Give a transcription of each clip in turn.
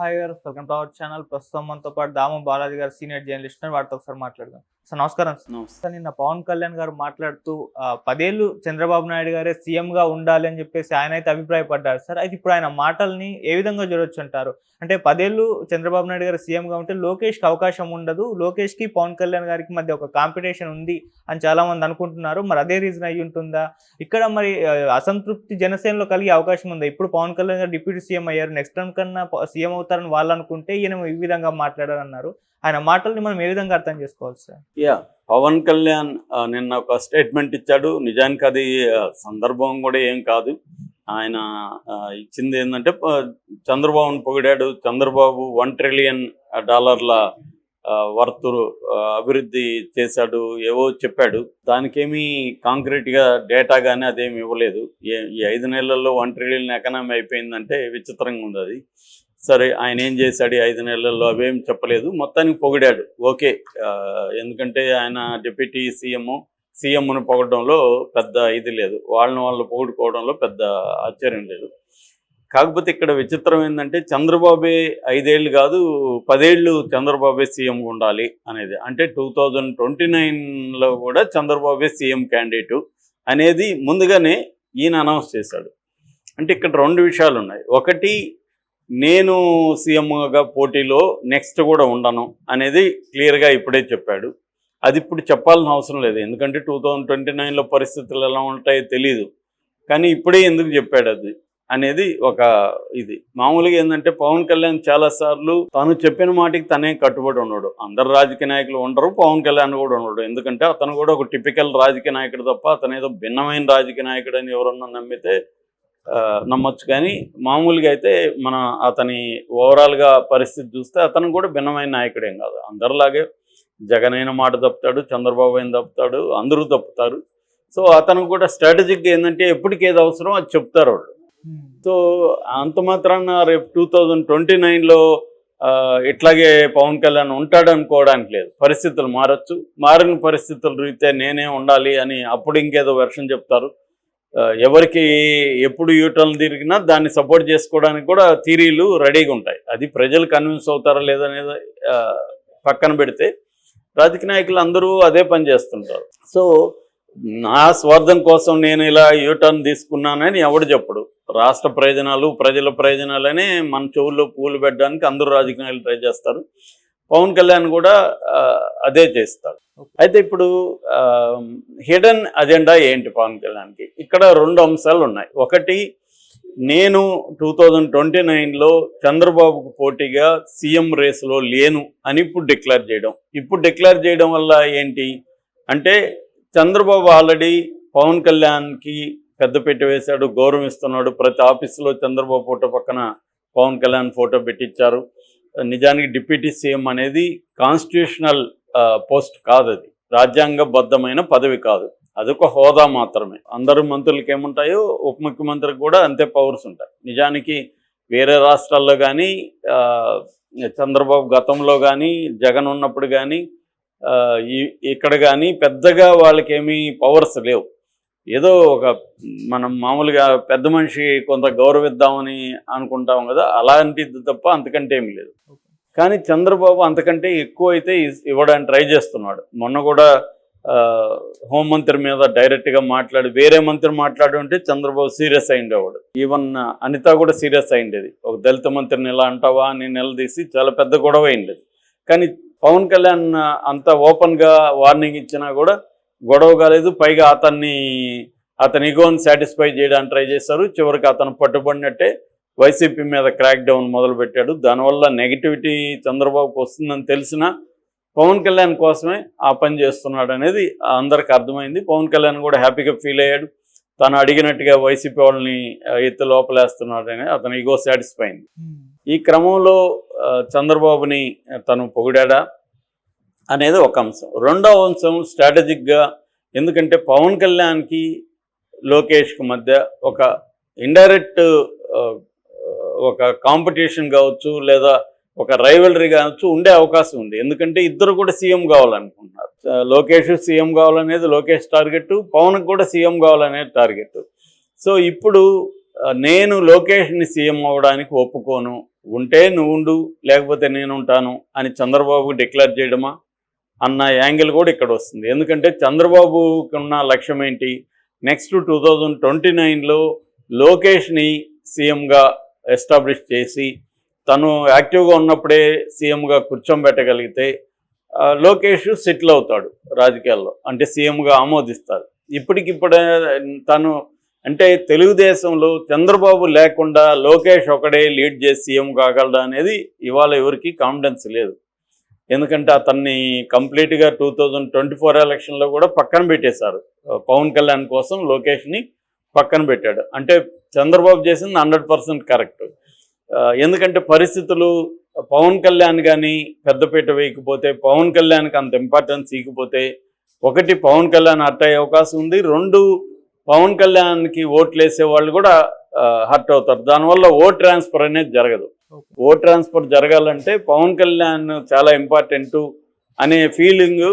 Hi గారు, welcome to our channel. ప్రస్తుతం మనతో పాటు దాము బాలాజీ గారు, సీనియర్ జర్నలిస్ట్, వారితో ఒకసారి మాట్లాడదాం. సార్ నమస్కారం. సార్ నిన్న పవన్ కళ్యాణ్ గారు మాట్లాడుతూ 10 ఏళ్ళు చంద్రబాబు నాయుడు గారే సీఎంగా ఉండాలి అని చెప్పేసి ఆయన అయితే అభిప్రాయపడ్డారు సార్. అయితే ఇప్పుడు ఆయన మాటల్ని ఏ విధంగా చూడొచ్చు అంటారు? అంటే 10 ఏళ్ళు చంద్రబాబు నాయుడు గారు సీఎంగా ఉంటే లోకేష్కి అవకాశం ఉండదు, లోకేష్కి పవన్ కళ్యాణ్ గారికి మధ్య ఒక కాంపిటీషన్ ఉంది అని చాలా మంది అనుకుంటున్నారు. మరి అదే రీజన్ అయ్యి ఉంటుందా? ఇక్కడ మరి అసంతృప్తి జనసేనలో కలిగే అవకాశం ఉందా? ఇప్పుడు పవన్ కళ్యాణ్ గారు డిప్యూటీ సీఎం అయ్యారు, నెక్స్ట్ టైం కన్నా సీఎం అవుతారని వాళ్ళు అనుకుంటే ఈయన ఈ విధంగా మాట్లాడారన్నారు. ఆయన మాటల్ని మనం ఏ విధంగా అర్థం చేసుకోవాలి సార్? పవన్ కళ్యాణ్ నిన్న ఒక స్టేట్మెంట్ ఇచ్చాడు. నిజానికి అది సందర్భం కూడా ఏం కాదు. ఆయన ఇచ్చింది ఏంటంటే చంద్రబాబును పొగిడాడు. చంద్రబాబు $1 ట్రిలియన్ వర్త్ అభివృద్ధి చేశాడు, ఏవో చెప్పాడు. దానికేమీ కాంక్రీట్గా డేటా కానీ అదేమి ఇవ్వలేదు. ఈ 5 నెలల్లో 1 ట్రిలియన్ ఎకనామీ అయిపోయిందంటే విచిత్రంగా ఉంది అది. సరే, ఆయన ఏం చేశాడు 5 నెలల్లో అవేం చెప్పలేదు, మొత్తానికి పొగిడాడు. ఓకే, ఎందుకంటే ఆయన డిప్యూటీ సీఎంను పొగడంలో పెద్ద ఇది లేదు, వాళ్ళు పొగుడుకోవడంలో పెద్ద ఆశ్చర్యం లేదు. కాకపోతే ఇక్కడ విచిత్రం ఏంటంటే చంద్రబాబే 5 ఏళ్ళు కాదు 10 ఏళ్ళు చంద్రబాబే సీఎం ఉండాలి అనేది. అంటే 2029లో కూడా చంద్రబాబే సీఎం క్యాండిడేటు అనేది ముందుగానే ఈయన అనౌన్స్ చేశాడు. అంటే ఇక్కడ 2 విషయాలు ఉన్నాయి. ఒకటి, నేను సీఎంగా పోటీలో నెక్స్ట్ కూడా ఉండను అనేది క్లియర్గా ఇప్పుడే చెప్పాడు. అది ఇప్పుడు చెప్పాల్సిన అవసరం లేదు, ఎందుకంటే 2029లో పరిస్థితులు ఎలా ఉంటాయో తెలీదు. కానీ ఇప్పుడే ఎందుకు చెప్పాడు అది అనేది ఒక ఇది. మామూలుగా ఏంటంటే పవన్ కళ్యాణ్ చాలాసార్లు తాను చెప్పిన మాటకి తనే కట్టుబడి ఉన్నాడు. అందరు రాజకీయ నాయకులు ఉండరు, పవన్ కళ్యాణ్ కూడా ఉన్నాడు. ఎందుకంటే అతను కూడా ఒక టిపికల్ రాజకీయ నాయకుడు తప్ప అతను ఏదో భిన్నమైన రాజకీయ నాయకుడు అని ఎవరన్నా నమ్మితే నమ్మొచ్చు. కానీ మామూలుగా అయితే మనం అతని ఓవరాల్గా పరిస్థితి చూస్తే అతను కూడా భిన్నమైన నాయకుడేం కాదు. అందరిలాగే జగన్ అయిన మాట తప్పుతాడు, చంద్రబాబు అయిన తప్పుతాడు, అందరూ తప్పుతారు. సో అతను కూడా స్ట్రాటజిక్గా ఏంటంటే ఎప్పటికి ఏది అవసరం అది చెప్తారు వాళ్ళు. సో అంత మాత్రాన రేపు 2029లో ఇట్లాగే పవన్ కళ్యాణ్ ఉంటాడు అనుకోవడానికి లేదు. పరిస్థితులు మారచ్చు, మారిన పరిస్థితుల రీత్యా నేనే ఉండాలి అని అప్పుడు ఇంకేదో వెర్షన్ చెప్తారు. ఎవరికి ఎప్పుడు యూటర్న్ తిరిగినా దాన్ని సపోర్ట్ చేసుకోవడానికి కూడా థీరీలు రెడీగా ఉంటాయి. అది ప్రజలు కన్విన్స్ అవుతారా లేదనేది పక్కన పెడితే రాజకీయ నాయకులు అందరూ అదే పని చేస్తుంటారు. సో నా స్వార్థం కోసం నేను ఇలా యూటర్న్ తీసుకున్నానని ఎవడు చెప్పడు. రాష్ట్ర ప్రయోజనాలు, ప్రజల ప్రయోజనాలనే మన చెవుల్లో పూలు పెట్టడానికి అందరూ రాజకీయ నాయకులు ట్రై చేస్తారు. పవన్ కళ్యాణ్ కూడా అదే చేస్తాడు. అయితే ఇప్పుడు హిడెన్ అజెండా ఏంటి పవన్ కళ్యాణ్కి? ఇక్కడ 2 అంశాలు ఉన్నాయి. ఒకటి, నేను 2029లో చంద్రబాబుకు పోటీగా సీఎం రేసులో లేను అని ఇప్పుడు డిక్లేర్ చేయడం. ఇప్పుడు డిక్లేర్ చేయడం వల్ల ఏంటి అంటే చంద్రబాబు ఆల్రెడీ పవన్ కళ్యాణ్కి పెద్దపీట వేశాడు, గౌరవిస్తున్నాడు. ప్రతి ఆఫీసులో చంద్రబాబు ఫోటో పక్కన పవన్ కళ్యాణ్ ఫోటో పెట్టించారు. నిజానికి డిప్యూటీ సీఎం అనేది కాన్స్టిట్యూషనల్ పోస్ట్ కాదు, అది రాజ్యాంగబద్ధమైన పదవి కాదు, అదొక హోదా మాత్రమే. అందరు మంత్రులకి ఏముంటాయో ఉప ముఖ్యమంత్రికి కూడా అంతే పవర్స్ ఉంటాయి. నిజానికి వేరే రాష్ట్రాల్లో కానీ చంద్రబాబు గతంలో కానీ జగన్ ఉన్నప్పుడు కానీ ఇక్కడ కానీ పెద్దగా వాళ్ళకేమీ పవర్స్ లేవు. ఏదో ఒక మనం మామూలుగా పెద్ద మనిషి కొంత గౌరవిద్దామని అనుకుంటాం కదా, అలాంటిది తప్ప అంతకంటే ఏమీ లేదు. కానీ చంద్రబాబు అంతకంటే ఎక్కువ అయితే ఇవ్వడానికి ట్రై చేస్తున్నాడు. మొన్న కూడా హోంమంత్రి మీద డైరెక్ట్గా మాట్లాడి వేరే మంత్రి మాట్లాడుంటే చంద్రబాబు సీరియస్ అయిండేవాడు. ఈవెన్ అనిత కూడా సీరియస్ అయిండేది. ఒక దళిత మంత్రిని ఇలా అంటావా అని నిలదీసి చాలా పెద్ద గొడవ అయిండేది. కానీ పవన్ కళ్యాణ్ అంత ఓపెన్గా వార్నింగ్ ఇచ్చినా కూడా గొడవ కాలేదు. పైగా అతని ఈగోని సాటిస్ఫై చేయడానికి ట్రై చేశారు. చివరికి అతను పట్టుబడినట్టే వైసీపీ మీద క్రాక్ డౌన్ మొదలుపెట్టాడు. దానివల్ల నెగిటివిటీ చంద్రబాబుకు వస్తుందని తెలిసినా పవన్ కళ్యాణ్ కోసమే ఆ పని చేస్తున్నాడు అనేది అందరికి అర్థమైంది. పవన్ కళ్యాణ్ కూడా హ్యాపీగా ఫీల్ అయ్యాడు. తను అడిగినట్టుగా వైసీపీ వాళ్ళని ఎత్తి లోపలేస్తున్నాడని అతను ఈగో సాటిస్ఫై అయింది. ఈ క్రమంలో చంద్రబాబుని తను పొగిడాడా అనేది ఒక అంశం. రెండవ అంశం స్ట్రాటజిక్గా, ఎందుకంటే పవన్ కళ్యాణ్కి లోకేష్కి మధ్య ఒక ఇండైరెక్ట్ ఒక కాంపిటీషన్ కావచ్చు లేదా ఒక రైవలరీ కావచ్చు ఉండే అవకాశం ఉంది. ఎందుకంటే ఇద్దరు కూడా సీఎం కావాలనుకుంటున్నారు. లోకేష్ సీఎం కావాలనేది లోకేష్ టార్గెట్, పవన్కి కూడా సీఎం కావాలనేది టార్గెట్. సో ఇప్పుడు నేను లోకేష్ని సీఎం అవ్వడానికి ఒప్పుకోను ఉంటే నువ్వు ఉండు, లేకపోతే నేను ఉంటాను అని చంద్రబాబు డిక్లేర్ చేయడమా అన్న యాంగిల్ కూడా ఇక్కడ వస్తుంది. ఎందుకంటే చంద్రబాబుకి ఉన్న లక్ష్యం ఏంటి, నెక్స్ట్ 2029లో లోకేష్ని సీఎంగా ఎస్టాబ్లిష్ చేసి తను యాక్టివ్గా ఉన్నప్పుడే సీఎంగా కూర్చోబెట్టగలిగితే లోకేష్ సెటిల్ అవుతాడు రాజకీయాల్లో, అంటే సీఎంగా ఆమోదిస్తారు. ఇప్పటికిప్పుడే తను అంటే తెలుగుదేశంలో చంద్రబాబు లేకుండా లోకేష్ ఒకడే లీడ్ చేసి సీఎం కాగలడా అనేది ఇవాళ ఎవరికి కాన్ఫిడెన్స్ లేదు. ఎందుకంటే అతన్ని కంప్లీట్గా 2024 ఎలక్షన్లో కూడా పక్కన పెట్టేశారు. పవన్ కళ్యాణ్ కోసం లోకేష్ని పక్కన పెట్టాడు. అంటే చంద్రబాబు చేసింది 100% కరెక్ట్. ఎందుకంటే పరిస్థితులు పవన్ కళ్యాణ్ కానీ పెద్దపీట వేయకపోతే, పవన్ కళ్యాణ్కి అంత ఇంపార్టెన్స్ ఇవ్వకపోతే, ఒకటి పవన్ కళ్యాణ్ హర్ట్ అయ్యే అవకాశం ఉంది, రెండు పవన్ కళ్యాణ్కి ఓట్లు వేసే వాళ్ళు కూడా హర్ట్ అవుతారు. దానివల్ల ఓట్ ట్రాన్స్ఫర్ అనేది జరగదు. ఓట్ ట్రాన్స్ఫర్ జరగాలంటే పవన్ కళ్యాణ్ చాలా ఇంపార్టెంటు అనే ఫీలింగ్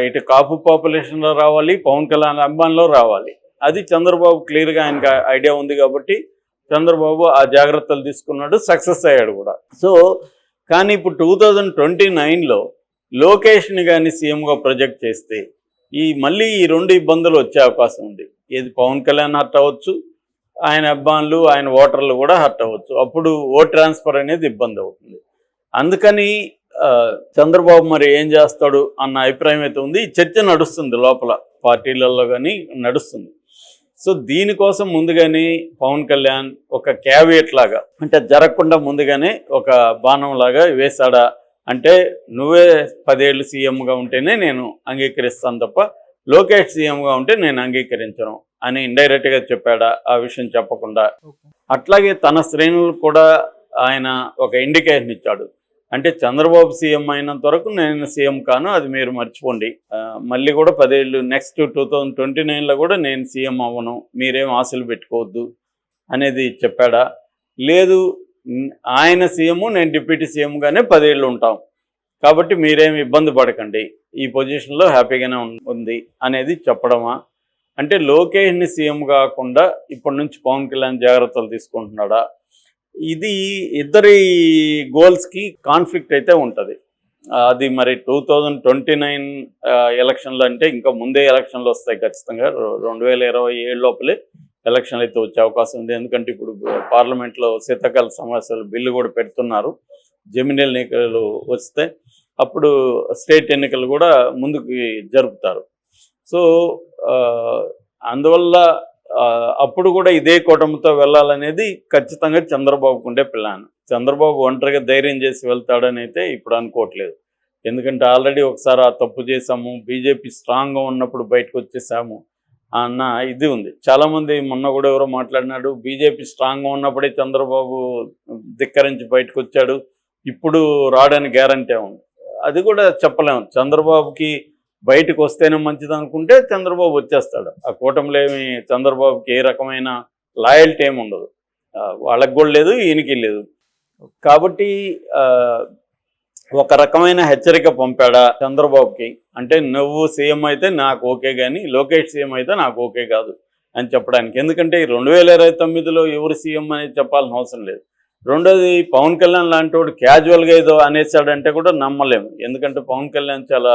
ఇటు కాపు పాపులేషన్లో రావాలి, పవన్ కళ్యాణ్ అభిమానులో రావాలి. అది చంద్రబాబు క్లియర్గా ఆయనకి ఐడియా ఉంది కాబట్టి చంద్రబాబు ఆ జాగ్రత్తలు తీసుకున్నాడు, సక్సెస్ అయ్యాడు కూడా. సో కానీ ఇప్పుడు 2029లో లోకేష్ని కానీ సీఎంగా ప్రొజెక్ట్ చేస్తే మళ్ళీ ఈ రెండు ఇబ్బందులు వచ్చే అవకాశం ఉంది. ఏది పవన్ కళ్యాణ్ హర్ట్ అవ్వచ్చు, ఆయన అభిమానులు ఆయన ఓటర్లు కూడా హర్ట్ అవ్వచ్చు. అప్పుడు ఓట్ ట్రాన్స్ఫర్ అనేది ఇబ్బంది అవుతుంది. అందుకని చంద్రబాబు మరి ఏం చేస్తాడు అన్న అభిప్రాయం అయితే ఉంది. చర్చ నడుస్తుంది లోపల పార్టీలలో కానీ నడుస్తుంది. సో దీనికోసం ముందుగానే పవన్ కళ్యాణ్ ఒక క్యావియేట్ లాగా, అంటే జరగకుండా ముందుగానే ఒక బాణం లాగా వేశాడా, అంటే నువ్వే 10 ఏళ్ళు సీఎంగా ఉంటేనే నేను అంగీకరిస్తాను తప్ప లోకేష్ సీఎంగా ఉంటే నేను అంగీకరించను అని ఇండైరెక్ట్గా చెప్పాడా ఆ విషయం చెప్పకుండా. అట్లాగే తన శ్రేణులకు కూడా ఆయన ఒక ఇండికేషన్ ఇచ్చాడు. అంటే చంద్రబాబు సీఎం అయినంత వరకు నేను సీఎం కాను, అది మీరు మర్చిపోండి, మళ్ళీ కూడా 10 ఏళ్ళు నెక్స్ట్ 2029లో కూడా నేను సీఎం అవ్వను, మీరేం ఆశలు పెట్టుకోవద్దు అనేది చెప్పాడా. లేదు ఆయన సీఎం నేను డిప్యూటీ సీఎంగానే 10 ఏళ్ళు ఉంటాం కాబట్టి మీరేమి ఇబ్బంది పడకండి, ఈ పొజిషన్లో హ్యాపీగానే ఉంది అనేది చెప్పడమా. అంటే లోకేష్ని సీఎం కాకుండా ఇప్పటి నుంచి పవన్ కళ్యాణ్ జాగ్రత్తలు తీసుకుంటున్నాడా. ఇది ఇద్దరి గోల్స్కి కాన్ఫ్లిక్ట్ అయితే ఉంటుంది. అది మరి 2029 ఎలక్షన్లు అంటే ఇంకా ముందే ఎలక్షన్లు వస్తాయి ఖచ్చితంగా. 2027 లోపలే ఎలక్షన్లు అయితే వచ్చే అవకాశం ఉంది. ఎందుకంటే ఇప్పుడు పార్లమెంట్లో శీతాకాల సమావేశాలు బిల్లు కూడా పెడుతున్నారు. జమినల్ ఎన్నికలు వస్తే అప్పుడు స్టేట్ ఎన్నికలు కూడా ముందుకు జరుపుతారు. సో అందువల్ల అప్పుడు కూడా ఇదే కూటమితో వెళ్ళాలనేది ఖచ్చితంగా చంద్రబాబుకు ఉండే ప్లాన్. చంద్రబాబు ఒంటరిగా ధైర్యం చేసి వెళ్తాడని అయితే ఇప్పుడు అనుకోవట్లేదు. ఎందుకంటే ఆల్రెడీ ఒకసారి ఆ తప్పు చేశాము, బీజేపీ స్ట్రాంగ్గా ఉన్నప్పుడు బయటకు వచ్చేసాము అన్న ఇది ఉంది. చాలామంది మొన్న కూడా ఎవరో మాట్లాడినాడు, బీజేపీ స్ట్రాంగ్గా ఉన్నప్పుడే చంద్రబాబు ధిక్కరించి బయటకు వచ్చాడు, ఇప్పుడు రావడానికి గ్యారంటీ ఉంది. అది కూడా చెప్పలేము. చంద్రబాబుకి బయటకు వస్తేనే మంచిది అనుకుంటే చంద్రబాబు వచ్చేస్తాడు. ఆ కూటమిలో ఏమి చంద్రబాబుకి ఏ రకమైన లాయల్టీ ఏమి ఉండదు, వాళ్ళకి కూడా లేదు, ఈయనకి లేదు. కాబట్టి ఒక రకమైన హెచ్చరిక పంపాడా చంద్రబాబుకి, అంటే నువ్వు సీఎం అయితే నాకు ఓకే కానీ లోకేష్ సీఎం అయితే నాకు ఓకే కాదు అని చెప్పడానికి. ఎందుకంటే 2029లో ఎవరు సీఎం అనేది చెప్పాల్సిన అవసరం లేదు. రెండోది పవన్ కళ్యాణ్ లాంటి వాడు క్యాజువల్గా ఏదో అనేసాడంటే కూడా నమ్మలేము. ఎందుకంటే పవన్ కళ్యాణ్ చాలా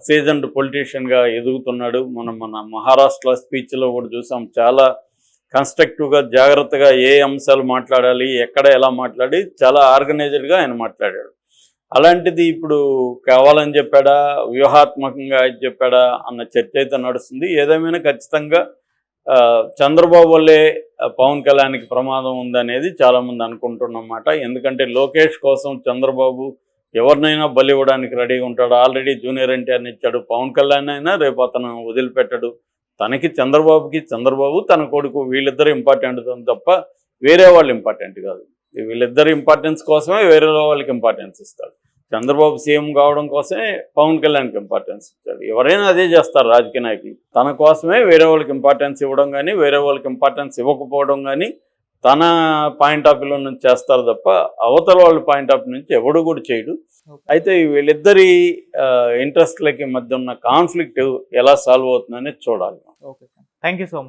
సీజన్డ్ పొలిటీషియన్గా ఎదుగుతున్నాడు. మన మహారాష్ట్ర స్పీచ్లో కూడా చూసాం, చాలా కన్స్ట్రక్టివ్గా జాగ్రత్తగా ఏ అంశాలు మాట్లాడాలి, ఎక్కడ ఎలా మాట్లాడి చాలా ఆర్గనైజ్డ్గా ఆయన మాట్లాడాడు. అలాంటిది ఇప్పుడు కావాలని చెప్పాడా, వ్యూహాత్మకంగా చెప్పాడా అన్న చర్చ అయితే నడుస్తుంది. ఏదేమైనా ఖచ్చితంగా చంద్రబాబు వల్లే పవన్ కళ్యాణ్కి ప్రమాదం ఉందనేది చాలామంది అనుకుంటున్నమాట. ఎందుకంటే లోకేష్ కోసం చంద్రబాబు ఎవరినైనా బలి ఇవ్వడానికి రెడీగా ఉంటాడు. ఆల్రెడీ జూనియర్ ఎన్టీఆర్ని ఇచ్చాడు. పవన్ కళ్యాణ్ అయినా రేపు అతను వదిలిపెట్టడు. తనకి చంద్రబాబు తన కొడుకు వీళ్ళిద్దరు ఇంపార్టెంట్ తప్ప వేరే వాళ్ళు ఇంపార్టెంట్ కాదు. వీళ్ళిద్దరు ఇంపార్టెన్స్ కోసమే వేరే వాళ్ళకి ఇంపార్టెన్స్ ఇస్తాడు. చంద్రబాబు సీఎం కావడం కోసమే పవన్ కళ్యాణ్కి ఇంపార్టెన్స్ ఇచ్చాడు. ఎవరైనా అదే చేస్తారు రాజకీయ నాయకులు. తన కోసమే వేరే వాళ్ళకి ఇంపార్టెన్స్ ఇవ్వడం కానీ, వేరే వాళ్ళకి ఇంపార్టెన్స్ ఇవ్వకపోవడం కానీ తన పాయింట్ ఆఫ్ వ్యూలో నుంచి చేస్తారు తప్ప అవతల వాళ్ళ పాయింట్ ఆఫ్ వ్యూ నుంచి ఎవడు కూడా చేయడు. అయితే వీళ్ళిద్దరి ఇంట్రెస్ట్లకి మధ్య ఉన్న కాన్ఫ్లిక్ట్ ఎలా సాల్వ్ అవుతుందనేది చూడాలి. Okay, thank you so much.